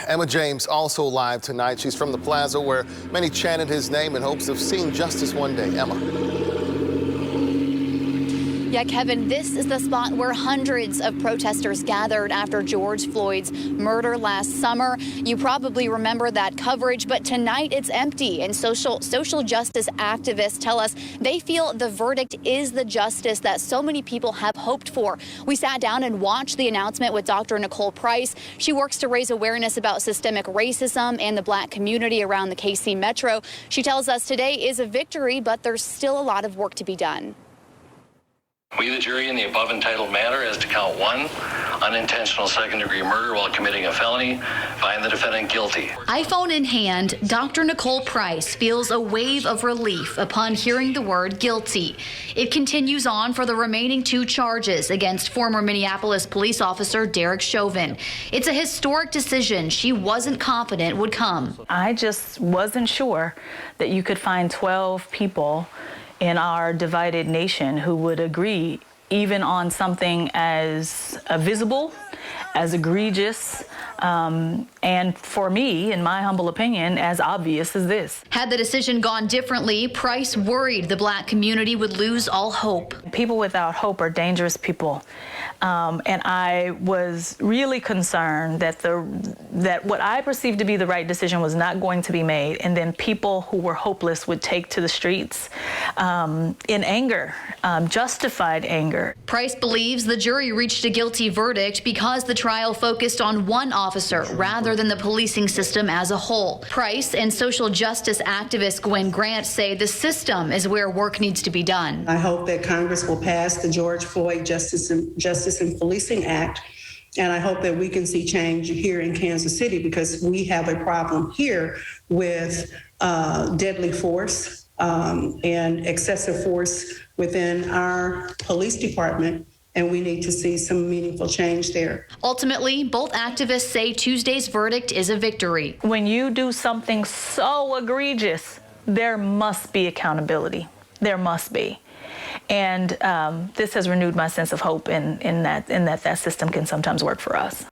Emma James also live tonight. She's from the plaza where many chanted his name in hopes of seeing justice one day. Emma. Yeah, Kevin, this is the spot where hundreds of protesters gathered after George Floyd's murder last summer. You probably remember that coverage, but tonight it's empty, and social justice activists tell us they feel the verdict is the justice that so many people have hoped for. We sat down and watched the announcement with Dr. Nicole Price. She works to raise awareness about systemic racism and the black community around the KC Metro. She tells us today is a victory, but there's still a lot of work to be done. We, the jury, in the above entitled matter as to count 1, unintentional second-degree murder while committing a felony, find the defendant guilty. iPhone in hand, Dr. Nicole Price feels a wave of relief upon hearing the word guilty. It continues on for the remaining 2 charges against former Minneapolis police officer Derek Chauvin. It's a historic decision she wasn't confident would come. I just wasn't sure that you could find 12 people in our divided nation who would agree even on something as visible, as egregious, and for me, in my humble opinion, as obvious as this. Had the decision gone differently, Price worried the black community would lose all hope. People without hope are dangerous people. And I was really concerned that what I perceived to be the right decision was not going to be made, and then people who were hopeless would take to the streets in anger, justified anger. Price believes the jury reached a guilty verdict because the trial focused on one officer rather than the policing system as a whole. Price and social justice activist Gwen Grant say the system is where work needs to be done. I hope that Congress will pass the George Floyd Justice and Policing Act, and I hope that we can see change here in Kansas City, because we have a problem here with deadly force and excessive force within our police department, and we need to see some meaningful change there. Ultimately, both activists say Tuesday's verdict is a victory. When you do something so egregious, there must be accountability. There must be. And this has renewed my sense of hope in that system can sometimes work for us.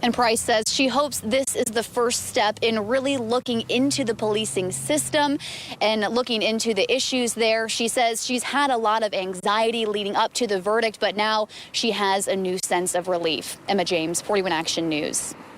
And Price says she hopes this is the first step in really looking into the policing system and looking into the issues there. She says she's had a lot of anxiety leading up to the verdict, but now she has a new sense of relief. Emma James, 41 Action News.